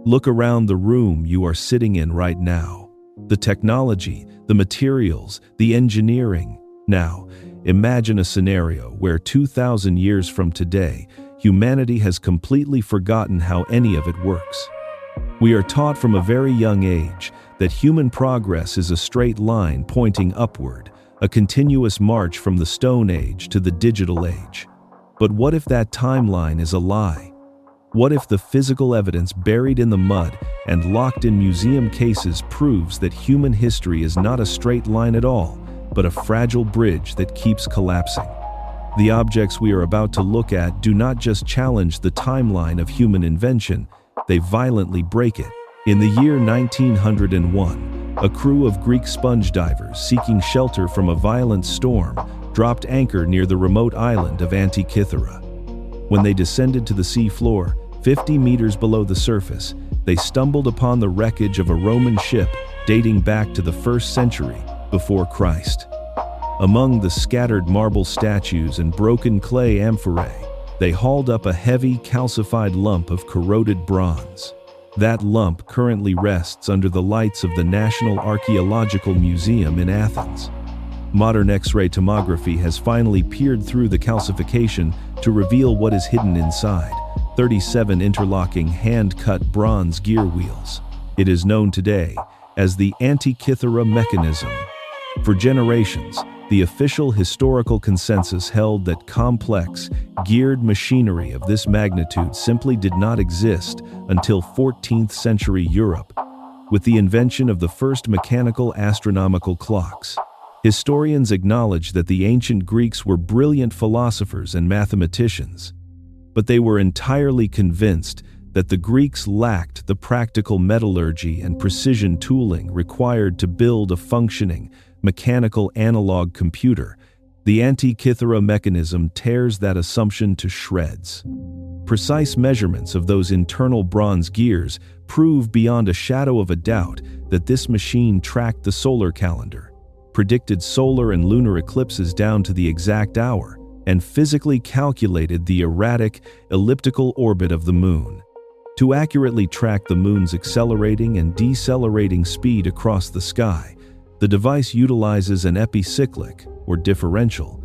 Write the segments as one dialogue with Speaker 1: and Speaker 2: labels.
Speaker 1: Look around the room you are sitting in right now. The technology, the materials, the engineering. Now, imagine a scenario where 2,000 years from today, humanity has completely forgotten how any of it works. We are taught from a very young age that human progress is a straight line pointing upward, a continuous march from the Stone Age to the digital age. But what if that timeline is a lie? What if the physical evidence buried in the mud and locked in museum cases proves that human history is not a straight line at all, but a fragile bridge that keeps collapsing? The objects we are about to look at do not just challenge the timeline of human invention, they violently break it. In the year 1901, a crew of Greek sponge divers seeking shelter from a violent storm dropped anchor near the remote island of Antikythera. When they descended to the sea floor, 50 meters below the surface, they stumbled upon the wreckage of a Roman ship dating back to the 1st century before Christ. Among the scattered marble statues and broken clay amphorae, they hauled up a heavy, calcified lump of corroded bronze. That lump currently rests under the lights of the National Archaeological Museum in Athens. Modern X-ray tomography has finally peered through the calcification to reveal what is hidden inside: 37 interlocking hand-cut bronze gear wheels. It is known today as the Antikythera mechanism. For generations, the official historical consensus held that complex, geared machinery of this magnitude simply did not exist until 14th century Europe, with the invention of the first mechanical astronomical clocks. Historians acknowledge that the ancient Greeks were brilliant philosophers and mathematicians, but they were entirely convinced that the Greeks lacked the practical metallurgy and precision tooling required to build a functioning, mechanical analog computer. The Antikythera mechanism tears that assumption to shreds. Precise measurements of those internal bronze gears prove beyond a shadow of a doubt that this machine tracked the solar calendar, predicted solar and lunar eclipses down to the exact hour, and physically calculated the erratic, elliptical orbit of the moon. To accurately track the moon's accelerating and decelerating speed across the sky, the device utilizes an epicyclic, or differential,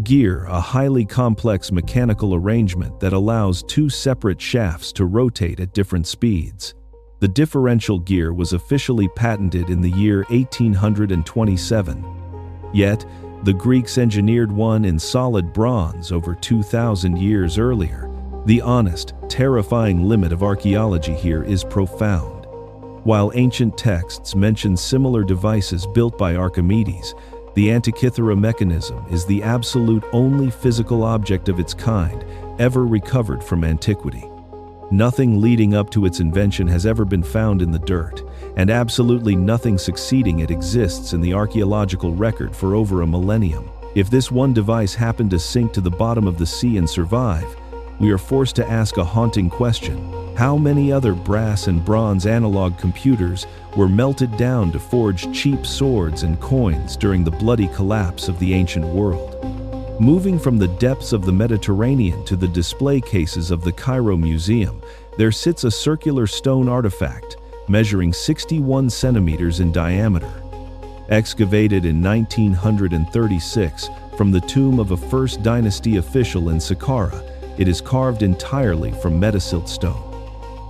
Speaker 1: gear, a highly complex mechanical arrangement that allows two separate shafts to rotate at different speeds. The differential gear was officially patented in the year 1827. Yet, the Greeks engineered one in solid bronze over 2,000 years earlier. The honest, terrifying limit of archaeology here is profound. While ancient texts mention similar devices built by Archimedes, the Antikythera mechanism is the absolute only physical object of its kind ever recovered from antiquity. Nothing leading up to its invention has ever been found in the dirt, and absolutely nothing succeeding it exists in the archaeological record for over a millennium. If this one device happened to sink to the bottom of the sea and survive, we are forced to ask a haunting question. How many other brass and bronze analog computers were melted down to forge cheap swords and coins during the bloody collapse of the ancient world? Moving from the depths of the Mediterranean to the display cases of the Cairo Museum, there sits a circular stone artifact measuring 61 centimeters in diameter. Excavated in 1936 from the tomb of a First Dynasty official in Saqqara, it is carved entirely from metasiltstone.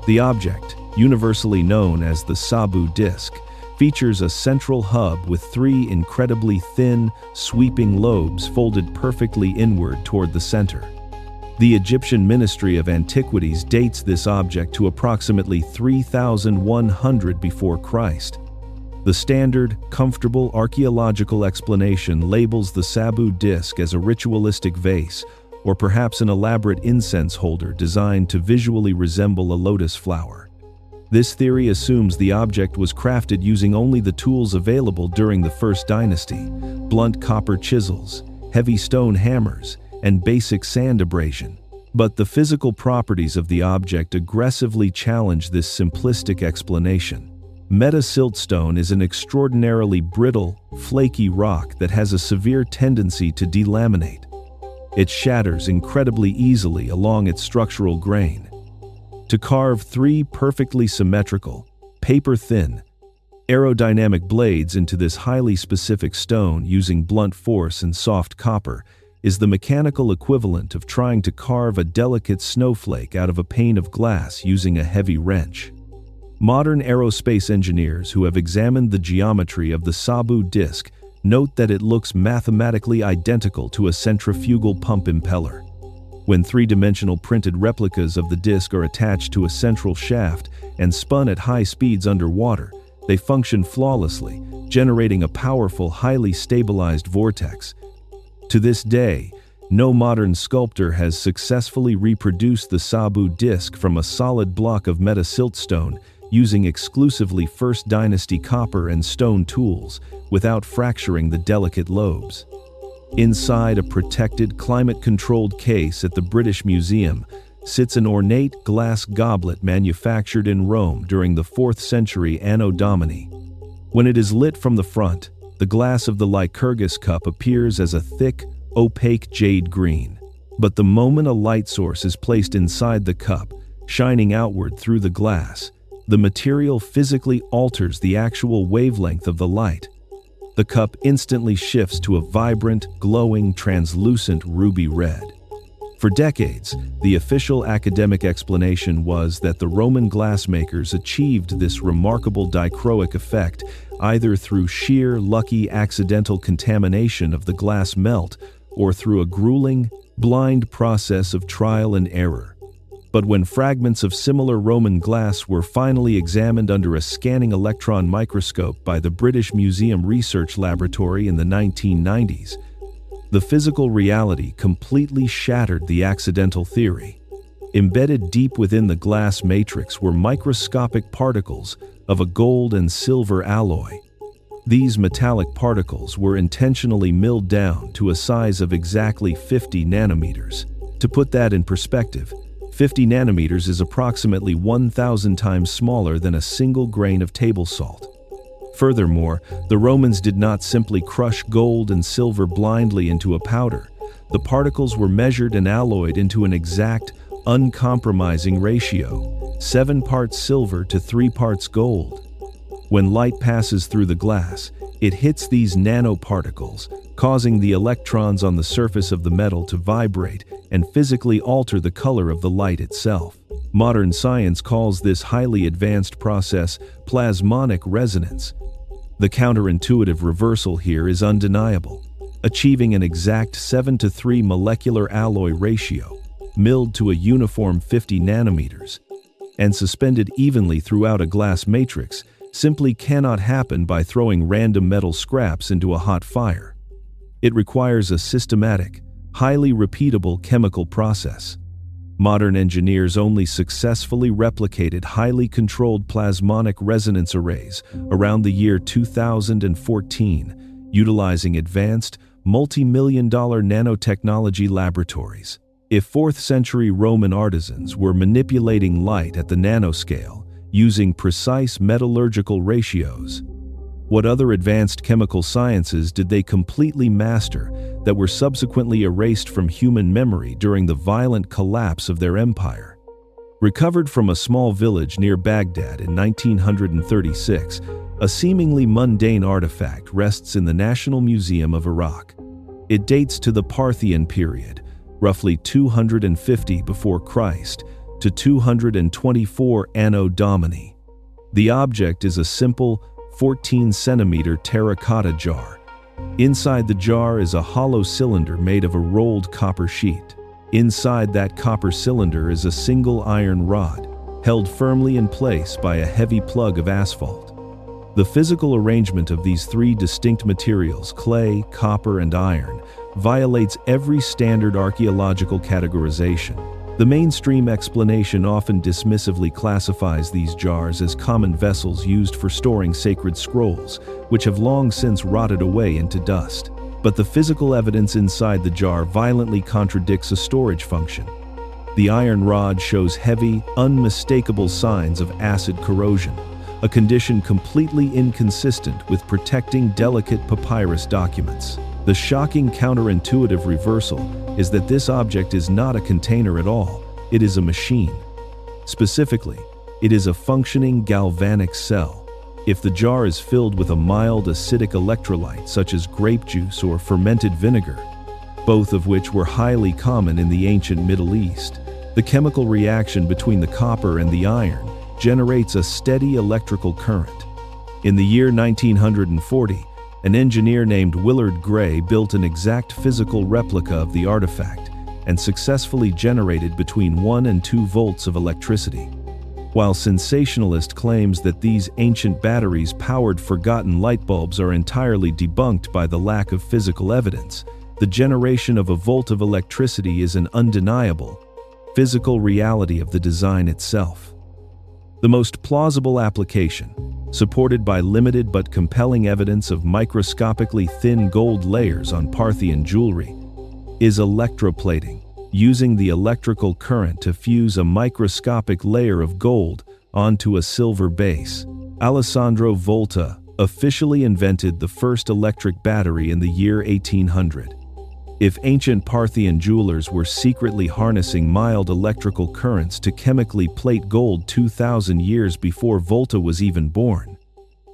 Speaker 1: The object, universally known as the Sabu disc, features a central hub with three incredibly thin, sweeping lobes folded perfectly inward toward the center. The Egyptian Ministry of Antiquities dates this object to approximately 3100 before Christ. The standard, comfortable archaeological explanation labels the Sabu disc as a ritualistic vase, or perhaps an elaborate incense holder designed to visually resemble a lotus flower. This theory assumes the object was crafted using only the tools available during the First Dynasty: blunt copper chisels, heavy stone hammers, and basic sand abrasion. But the physical properties of the object aggressively challenge this simplistic explanation. Metasiltstone is an extraordinarily brittle, flaky rock that has a severe tendency to delaminate. It shatters incredibly easily along its structural grain. to carve 3 perfectly symmetrical, paper-thin, aerodynamic blades into this highly specific stone using blunt force and soft copper is the mechanical equivalent of trying to carve a delicate snowflake out of a pane of glass using a heavy wrench. Modern aerospace engineers who have examined the geometry of the Sabu disk note that it looks mathematically identical to a centrifugal pump impeller. When 3-dimensional printed replicas of the disk are attached to a central shaft and spun at high speeds underwater, they function flawlessly, generating a powerful, highly stabilized vortex. To this day, no modern sculptor has successfully reproduced the Sabu disk from a solid block of metasiltstone using exclusively First Dynasty copper and stone tools without fracturing the delicate lobes. Inside a protected, climate-controlled case at the British Museum sits an ornate glass goblet manufactured in Rome during the 4th century Anno Domini. When it is lit from the front, the glass of the Lycurgus cup appears as a thick, opaque jade green. But the moment a light source is placed inside the cup, shining outward through the glass, the material physically alters the actual wavelength of the light. The cup instantly shifts to a vibrant, glowing, translucent ruby red. For decades, the official academic explanation was that the Roman glassmakers achieved this remarkable dichroic effect either through sheer, lucky, accidental contamination of the glass melt or through a grueling, blind process of trial and error. But when fragments of similar Roman glass were finally examined under a scanning electron microscope by the British Museum Research Laboratory in the 1990s, the physical reality completely shattered the accidental theory. Embedded deep within the glass matrix were microscopic particles of a gold and silver alloy. These metallic particles were intentionally milled down to a size of exactly 50 nanometers. To put that in perspective, 50 nanometers is approximately 1,000 times smaller than a single grain of table salt. Furthermore, the Romans did not simply crush gold and silver blindly into a powder. The particles were measured and alloyed into an exact, uncompromising ratio, 7 parts silver to 3 parts gold. When light passes through the glass, it hits these nanoparticles, causing the electrons on the surface of the metal to vibrate and physically alter the color of the light itself. Modern science calls this highly advanced process plasmonic resonance. The counterintuitive reversal here is undeniable. Achieving an exact 7:3 molecular alloy ratio, milled to a uniform 50 nanometers, and suspended evenly throughout a glass matrix simply cannot happen by throwing random metal scraps into a hot fire. It requires a systematic, highly repeatable chemical process. Modern engineers only successfully replicated highly controlled plasmonic resonance arrays around the year 2014, utilizing advanced, multi-million-dollar nanotechnology laboratories. If 4th century Roman artisans were manipulating light at the nanoscale, using precise metallurgical ratios, what other advanced chemical sciences did they completely master that were subsequently erased from human memory during the violent collapse of their empire? Recovered from a small village near Baghdad in 1936, a seemingly mundane artifact rests in the National Museum of Iraq. It dates to the Parthian period, roughly 250 before Christ to 224 Anno Domini. The object is a simple 14-centimeter terracotta jar. Inside the jar is a hollow cylinder made of a rolled copper sheet. Inside that copper cylinder is a single iron rod, held firmly in place by a heavy plug of asphalt. The physical arrangement of these 3 distinct materials, clay, copper, and iron, violates every standard archaeological categorization. The mainstream explanation often dismissively classifies these jars as common vessels used for storing sacred scrolls, which have long since rotted away into dust. But the physical evidence inside the jar violently contradicts a storage function. The iron rod shows heavy, unmistakable signs of acid corrosion, a condition completely inconsistent with protecting delicate papyrus documents. The shocking counterintuitive reversal is that this object is not a container at all, it is a machine. Specifically, it is a functioning galvanic cell. If the jar is filled with a mild acidic electrolyte such as grape juice or fermented vinegar, both of which were highly common in the ancient Middle East, the chemical reaction between the copper and the iron generates a steady electrical current. In the year 1940, an engineer named Willard Gray built an exact physical replica of the artifact and successfully generated between 1 and 2 volts of electricity. While sensationalist claims that these ancient batteries powered forgotten light bulbs are entirely debunked by the lack of physical evidence, the generation of a volt of electricity is an undeniable, physical reality of the design itself. The most plausible application, supported by limited but compelling evidence of microscopically thin gold layers on Parthian jewelry, is electroplating, using the electrical current to fuse a microscopic layer of gold onto a silver base. Alessandro Volta officially invented the first electric battery in the year 1800. If ancient Parthian jewelers were secretly harnessing mild electrical currents to chemically plate gold 2,000 years before Volta was even born,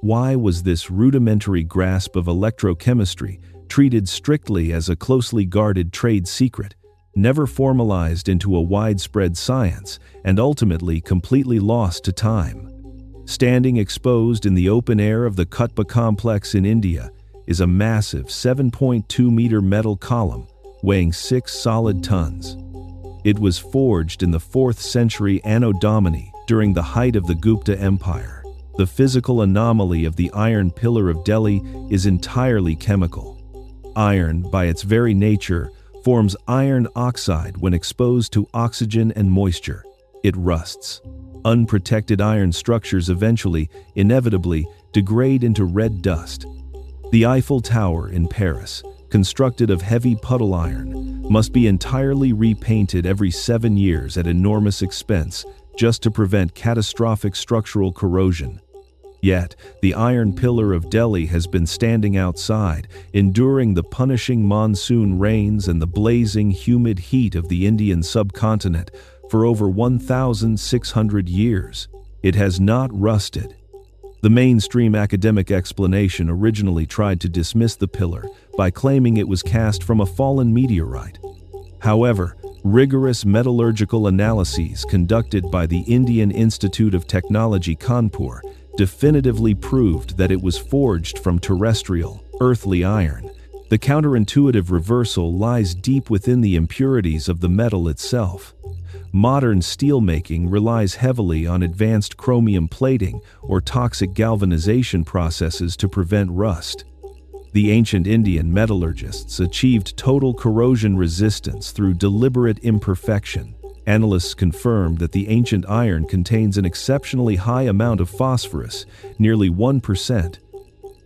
Speaker 1: why was this rudimentary grasp of electrochemistry treated strictly as a closely guarded trade secret, never formalized into a widespread science, and ultimately completely lost to time? Standing exposed in the open air of the Kutba complex in India is a massive 7.2-meter metal column weighing 6 solid tons. It was forged in the 4th century Anno Domini during the height of the Gupta Empire. The physical anomaly of the iron pillar of Delhi is entirely chemical. Iron, by its very nature, forms iron oxide when exposed to oxygen and moisture. It rusts. Unprotected iron structures eventually, inevitably, degrade into red dust. The Eiffel Tower in Paris, constructed of heavy puddle iron, must be entirely repainted every 7 years at enormous expense just to prevent catastrophic structural corrosion. Yet, the iron pillar of Delhi has been standing outside, enduring the punishing monsoon rains and the blazing, humid heat of the Indian subcontinent for over 1,600 years. It has not rusted. The mainstream academic explanation originally tried to dismiss the pillar by claiming it was cast from a fallen meteorite. However, rigorous metallurgical analyses conducted by the Indian Institute of Technology Kanpur definitively proved that it was forged from terrestrial, earthly iron. The counterintuitive reversal lies deep within the impurities of the metal itself. Modern steelmaking relies heavily on advanced chromium plating or toxic galvanization processes to prevent rust. The ancient Indian metallurgists achieved total corrosion resistance through deliberate imperfection. Analysts confirmed that the ancient iron contains an exceptionally high amount of phosphorus, nearly 1%.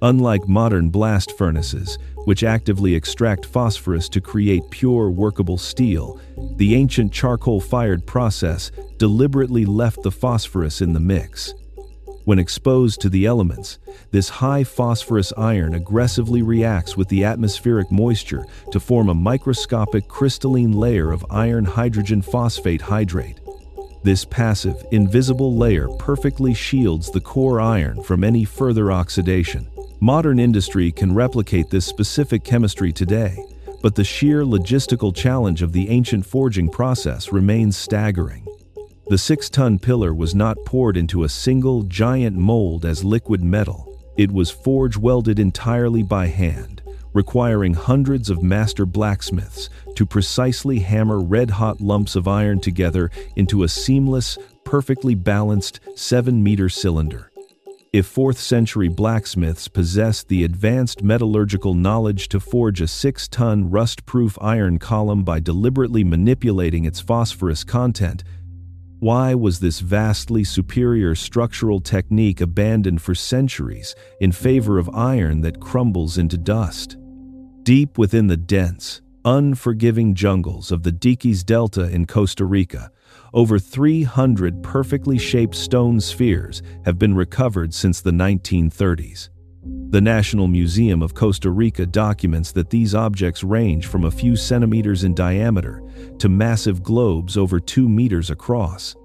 Speaker 1: Unlike modern blast furnaces, which actively extract phosphorus to create pure, workable steel, the ancient charcoal-fired process deliberately left the phosphorus in the mix. When exposed to the elements, this high phosphorus iron aggressively reacts with the atmospheric moisture to form a microscopic crystalline layer of iron hydrogen phosphate hydrate. This passive, invisible layer perfectly shields the core iron from any further oxidation. Modern industry can replicate this specific chemistry today, but the sheer logistical challenge of the ancient forging process remains staggering. The 6-ton pillar was not poured into a single giant mold as liquid metal. It was forge-welded entirely by hand, requiring hundreds of master blacksmiths to precisely hammer red-hot lumps of iron together into a seamless, perfectly balanced 7-meter cylinder. If 4th-century blacksmiths possessed the advanced metallurgical knowledge to forge a 6-ton rust-proof iron column by deliberately manipulating its phosphorus content, why was this vastly superior structural technique abandoned for centuries in favor of iron that crumbles into dust? Deep within the dense, unforgiving jungles of the Diques Delta in Costa Rica, over 300 perfectly shaped stone spheres have been recovered since the 1930s. The National Museum of Costa Rica documents that these objects range from a few centimeters in diameter to massive globes over 2 meters across.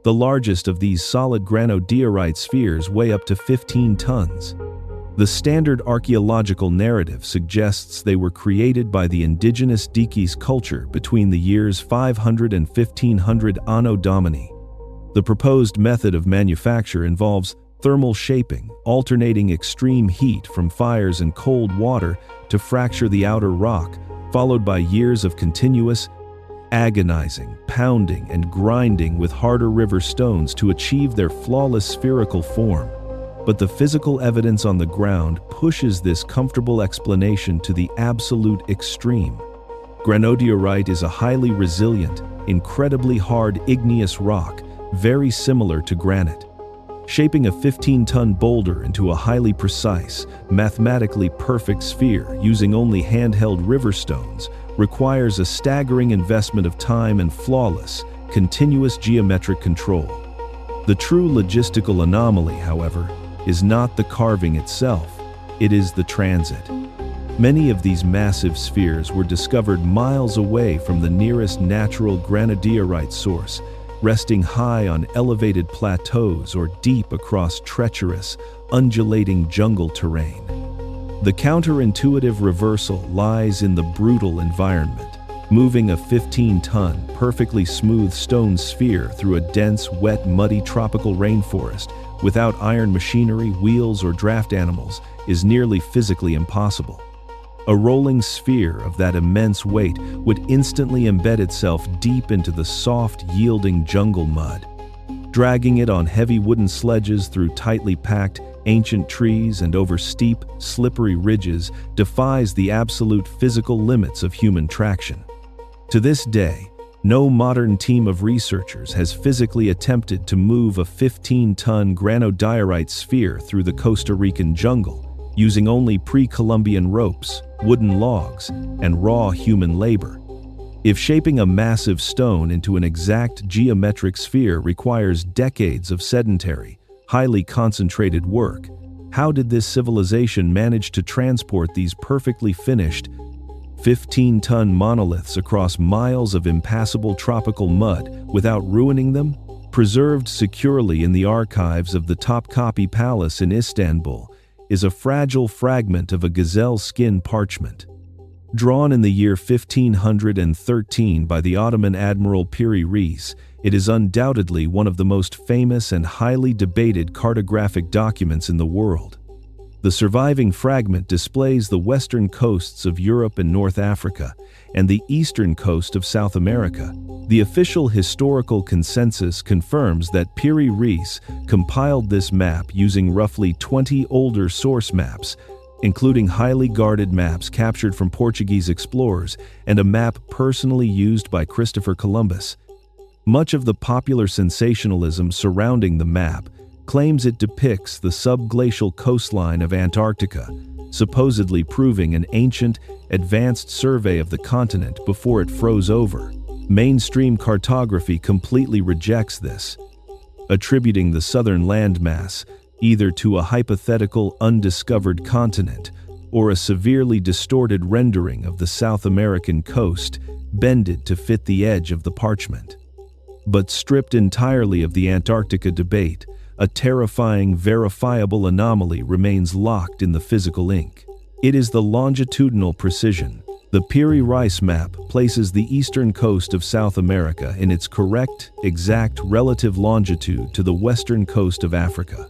Speaker 1: The largest of these solid granodiorite spheres weigh up to 15 tons. The standard archaeological narrative suggests they were created by the indigenous Dikis culture between the years 500 and 1500 Anno Domini. The proposed method of manufacture involves thermal shaping, alternating extreme heat from fires and cold water to fracture the outer rock, followed by years of continuous, agonizing, pounding, and grinding with harder river stones to achieve their flawless spherical form. But the physical evidence on the ground pushes this comfortable explanation to the absolute extreme. Granodiorite is a highly resilient, incredibly hard igneous rock, very similar to granite. Shaping a 15-ton boulder into a highly precise, mathematically perfect sphere using only handheld river stones requires a staggering investment of time and flawless, continuous geometric control. The true logistical anomaly, however, is not the carving itself, it is the transit. Many of these massive spheres were discovered miles away from the nearest natural granodiorite source, resting high on elevated plateaus or deep across treacherous, undulating jungle terrain. The counterintuitive reversal lies in the brutal environment. Moving a 15-ton, perfectly smooth stone sphere through a dense, wet, muddy tropical rainforest without iron machinery, wheels, or draft animals is nearly physically impossible. A rolling sphere of that immense weight would instantly embed itself deep into the soft, yielding jungle mud. Dragging it on heavy wooden sledges through tightly packed, ancient trees and over steep, slippery ridges defies the absolute physical limits of human traction. To this day, no modern team of researchers has physically attempted to move a 15-ton granodiorite sphere through the Costa Rican jungle, using only pre-Columbian ropes, wooden logs, and raw human labor. If shaping a massive stone into an exact geometric sphere requires decades of sedentary, highly concentrated work, how did this civilization manage to transport these perfectly finished, 15-ton monoliths across miles of impassable tropical mud without ruining them? Preserved securely in the archives of the Topkapi Palace in Istanbul is a fragile fragment of a gazelle skin parchment. Drawn in the year 1513 by the Ottoman Admiral Piri Reis, it is undoubtedly one of the most famous and highly debated cartographic documents in the world. The surviving fragment displays the western coasts of Europe and North Africa, and the eastern coast of South America. The official historical consensus confirms that Piri Reis compiled this map using roughly 20 older source maps, including highly guarded maps captured from Portuguese explorers and a map personally used by Christopher Columbus. Much of the popular sensationalism surrounding the map claims it depicts the subglacial coastline of Antarctica, supposedly proving an ancient, advanced survey of the continent before it froze over. Mainstream cartography completely rejects this, attributing the southern landmass either to a hypothetical undiscovered continent or a severely distorted rendering of the South American coast, bended to fit the edge of the parchment. But stripped entirely of the Antarctica debate, a terrifying, verifiable anomaly remains locked in the physical ink. It is the longitudinal precision. The Piri Reis map places the eastern coast of South America in its correct, exact relative longitude to the western coast of Africa.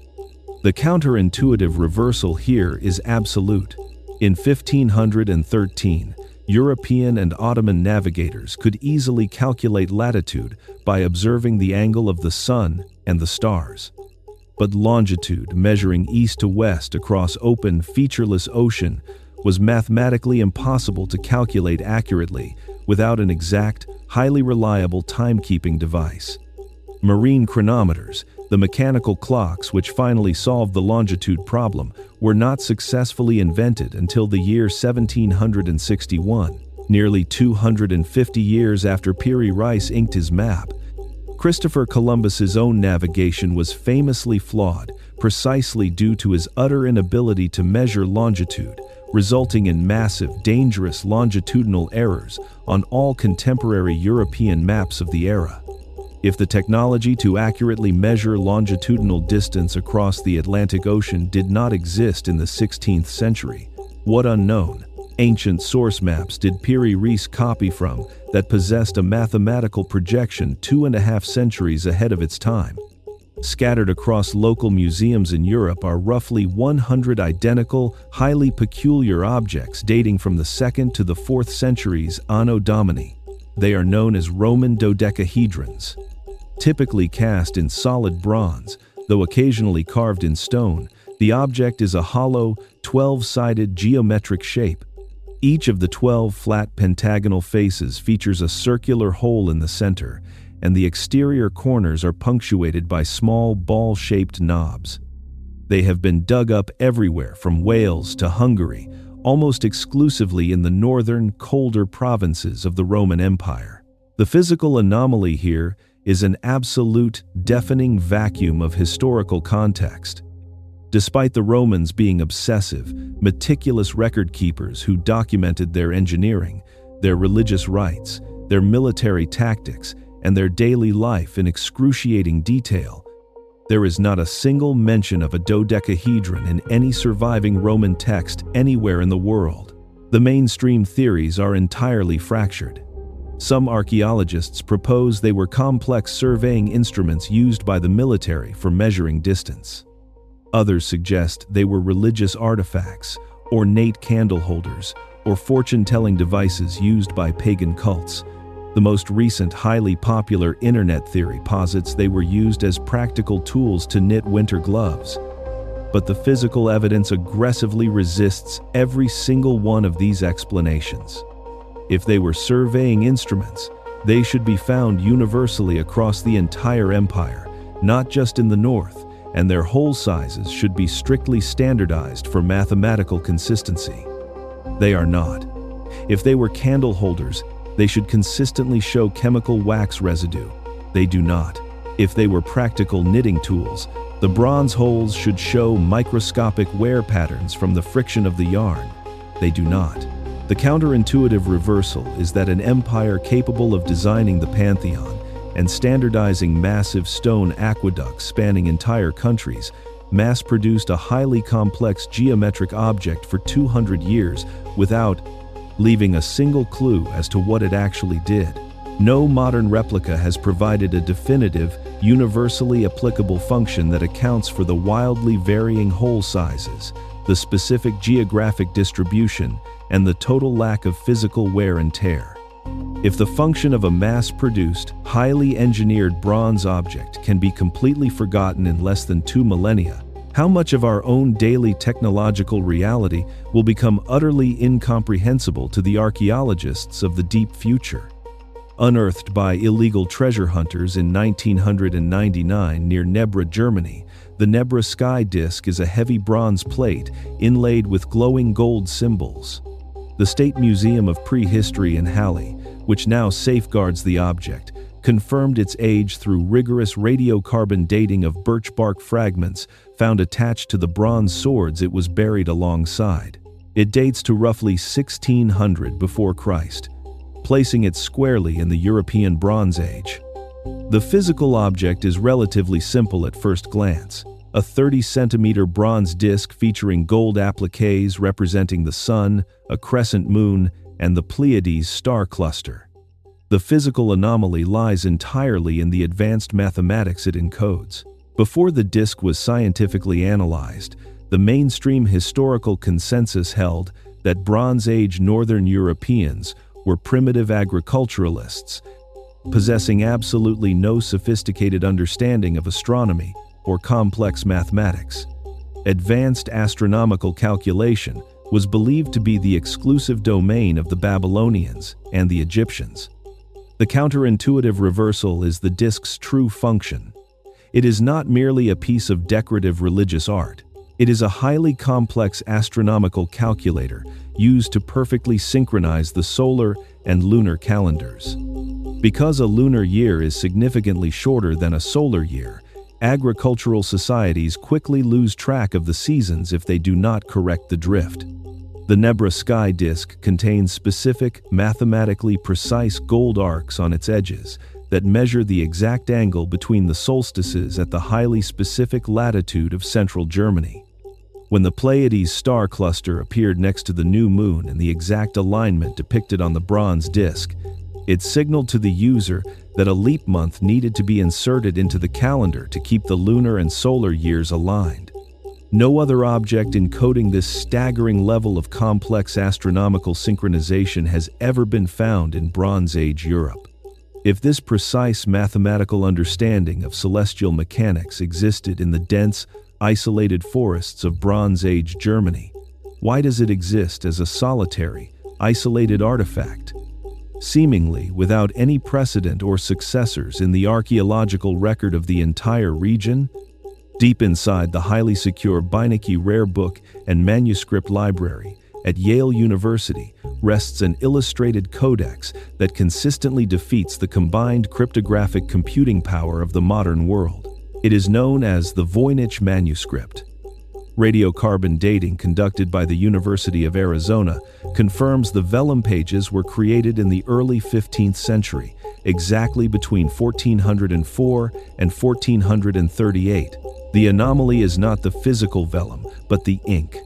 Speaker 1: The counterintuitive reversal here is absolute. In 1513, European and Ottoman navigators could easily calculate latitude by observing the angle of the sun and the stars. But longitude, measuring east to west across open, featureless ocean, was mathematically impossible to calculate accurately without an exact, highly reliable timekeeping device. Marine chronometers, the mechanical clocks which finally solved the longitude problem, were not successfully invented until the year 1761, nearly 250 years after Piri Reis inked his map. Christopher Columbus's own navigation was famously flawed, precisely due to his utter inability to measure longitude, resulting in massive, dangerous longitudinal errors on all contemporary European maps of the era. If the technology to accurately measure longitudinal distance across the Atlantic Ocean did not exist in the 16th century, what unknown, ancient source maps did Piri Reis copy from that possessed a mathematical projection 2.5 centuries ahead of its time? Scattered across local museums in Europe are roughly 100 identical, highly peculiar objects dating from the 2nd to the 4th centuries Anno Domini. They are known as Roman dodecahedrons. Typically cast in solid bronze, though occasionally carved in stone, the object is a hollow, 12-sided geometric shape. Each of the 12 flat pentagonal faces features a circular hole in the center, and the exterior corners are punctuated by small ball-shaped knobs. They have been dug up everywhere from Wales to Hungary, almost exclusively in the northern, colder provinces of the Roman Empire. The physical anomaly here is an absolute, deafening vacuum of historical context. Despite the Romans being obsessive, meticulous record keepers who documented their engineering, their religious rites, their military tactics, and their daily life in excruciating detail, there is not a single mention of a dodecahedron in any surviving Roman text anywhere in the world. The mainstream theories are entirely fractured. Some archaeologists propose they were complex surveying instruments used by the military for measuring distance. Others suggest they were religious artifacts, ornate candle holders, or fortune-telling devices used by pagan cults. The most recent highly popular internet theory posits they were used as practical tools to knit winter gloves. But the physical evidence aggressively resists every single one of these explanations. If they were surveying instruments, they should be found universally across the entire empire, not just in the north, and their hole sizes should be strictly standardized for mathematical consistency. They are not. If they were candle holders, they should consistently show chemical wax residue. They do not. If they were practical knitting tools, the bronze holes should show microscopic wear patterns from the friction of the yarn. They do not. The counterintuitive reversal is that an empire capable of designing the Pantheon and standardizing massive stone aqueducts spanning entire countries mass-produced a highly complex geometric object for 200 years without leaving a single clue as to what it actually did. No modern replica has provided a definitive, universally applicable function that accounts for the wildly varying hole sizes, the specific geographic distribution, and the total lack of physical wear and tear. If the function of a mass-produced, highly engineered bronze object can be completely forgotten in less than 2 millennia, how much of our own daily technological reality will become utterly incomprehensible to the archaeologists of the deep future? Unearthed by illegal treasure hunters in 1999 near Nebra, Germany, the Nebra sky disk is a heavy bronze plate inlaid with glowing gold symbols. The State Museum of Prehistory in Halle, which now safeguards the object, confirmed its age through rigorous radiocarbon dating of birch bark fragments found attached to the bronze swords it was buried alongside. It dates to roughly 1600 before Christ, placing it squarely in the European Bronze Age. The physical object is relatively simple at first glance. A 30-centimeter bronze disc featuring gold appliques representing the Sun, a crescent moon, and the Pleiades star cluster. The physical anomaly lies entirely in the advanced mathematics it encodes. Before the disc was scientifically analyzed, the mainstream historical consensus held that Bronze Age Northern Europeans were primitive agriculturalists, possessing absolutely no sophisticated understanding of astronomy or complex mathematics. Advanced astronomical calculation was believed to be the exclusive domain of the Babylonians and the Egyptians. The counterintuitive reversal is the disk's true function. It is not merely a piece of decorative religious art. It is a highly complex astronomical calculator used to perfectly synchronize the solar and lunar calendars. Because a lunar year is significantly shorter than a solar year, agricultural societies quickly lose track of the seasons if they do not correct the drift. The Nebra sky disk contains specific, mathematically precise gold arcs on its edges that measure the exact angle between the solstices at the highly specific latitude of central Germany. When the Pleiades star cluster appeared next to the new moon in the exact alignment depicted on the bronze disk, it signaled to the user that a leap month needed to be inserted into the calendar to keep the lunar and solar years aligned. No other object encoding this staggering level of complex astronomical synchronization has ever been found in Bronze Age Europe. If this precise mathematical understanding of celestial mechanics existed in the dense, isolated forests of Bronze Age Germany, why does it exist as a solitary, isolated artifact, seemingly without any precedent or successors in the archaeological record of the entire region? Deep inside the highly secure Voynich Rare Book and Manuscript Library at Yale University rests an illustrated codex that consistently defeats the combined cryptographic computing power of the modern world. It is known as the Voynich Manuscript. Radiocarbon dating conducted by the University of Arizona confirms the vellum pages were created in the early 15th century, exactly between 1404 and 1438. The anomaly is not the physical vellum, but the ink.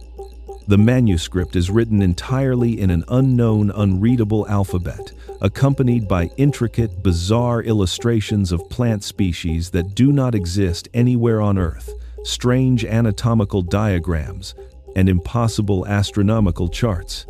Speaker 1: The manuscript is written entirely in an unknown, unreadable alphabet, accompanied by intricate, bizarre illustrations of plant species that do not exist anywhere on Earth, strange anatomical diagrams, and impossible astronomical charts.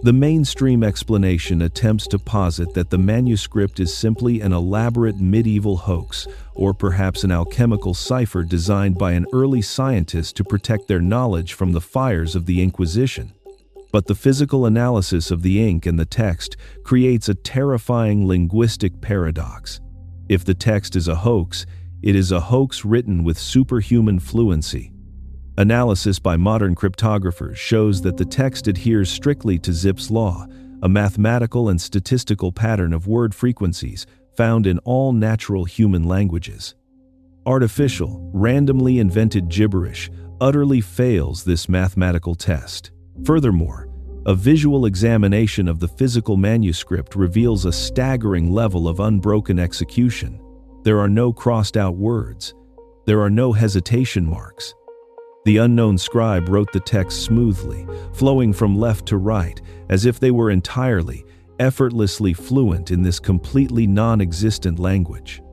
Speaker 1: The mainstream explanation attempts to posit that the manuscript is simply an elaborate medieval hoax, or perhaps an alchemical cipher designed by an early scientist to protect their knowledge from the fires of the Inquisition. But the physical analysis of the ink and the text creates a terrifying linguistic paradox. If the text is a hoax, it is a hoax written with superhuman fluency. Analysis by modern cryptographers shows that the text adheres strictly to Zipf's law, a mathematical and statistical pattern of word frequencies found in all natural human languages. Artificial, randomly invented gibberish utterly fails this mathematical test. Furthermore, a visual examination of the physical manuscript reveals a staggering level of unbroken execution. There are no crossed-out words. There are no hesitation marks. The unknown scribe wrote the text smoothly, flowing from left to right, as if they were entirely, effortlessly fluent in this completely non-existent language.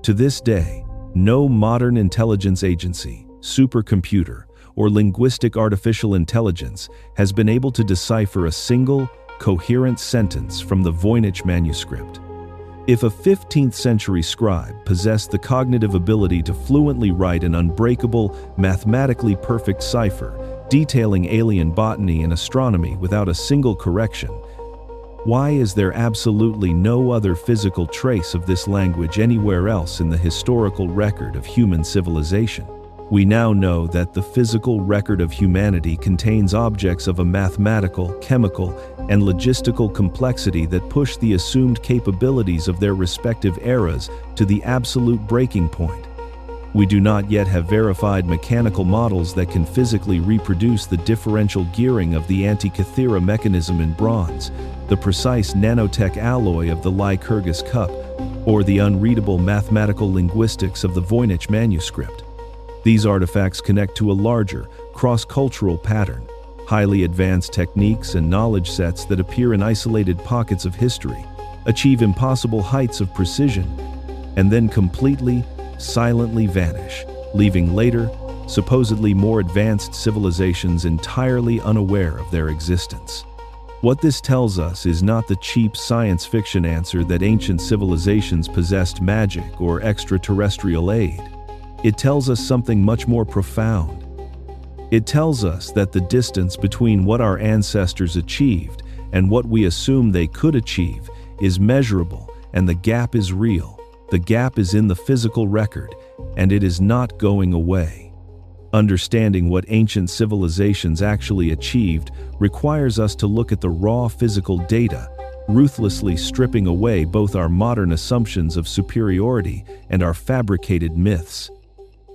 Speaker 1: To this day, no modern intelligence agency, supercomputer, or linguistic artificial intelligence has been able to decipher a single, coherent sentence from the Voynich manuscript. If a 15th century scribe possessed the cognitive ability to fluently write an unbreakable, mathematically perfect cipher detailing alien botany and astronomy without a single correction, why is there absolutely no other physical trace of this language anywhere else in the historical record of human civilization? We now know that the physical record of humanity contains objects of a mathematical, chemical, and logistical complexity that push the assumed capabilities of their respective eras to the absolute breaking point. We do not yet have verified mechanical models that can physically reproduce the differential gearing of the Antikythera mechanism in bronze, the precise nanotech alloy of the Lycurgus cup, or the unreadable mathematical linguistics of the Voynich manuscript. These artifacts connect to a larger, cross-cultural pattern, highly advanced techniques and knowledge sets that appear in isolated pockets of history, achieve impossible heights of precision, and then completely, silently vanish, leaving later, supposedly more advanced civilizations entirely unaware of their existence. What this tells us is not the cheap science fiction answer that ancient civilizations possessed magic or extraterrestrial aid. It tells us something much more profound. It tells us that the distance between what our ancestors achieved and what we assume they could achieve is measurable, and the gap is real. The gap is in the physical record, and it is not going away. Understanding what ancient civilizations actually achieved requires us to look at the raw physical data, ruthlessly stripping away both our modern assumptions of superiority and our fabricated myths.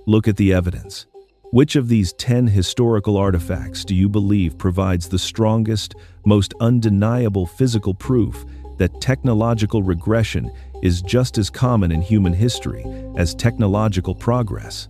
Speaker 1: Look at the evidence. Which of these 10 historical artifacts do you believe provides the strongest, most undeniable physical proof that technological regression is just as common in human history as technological progress.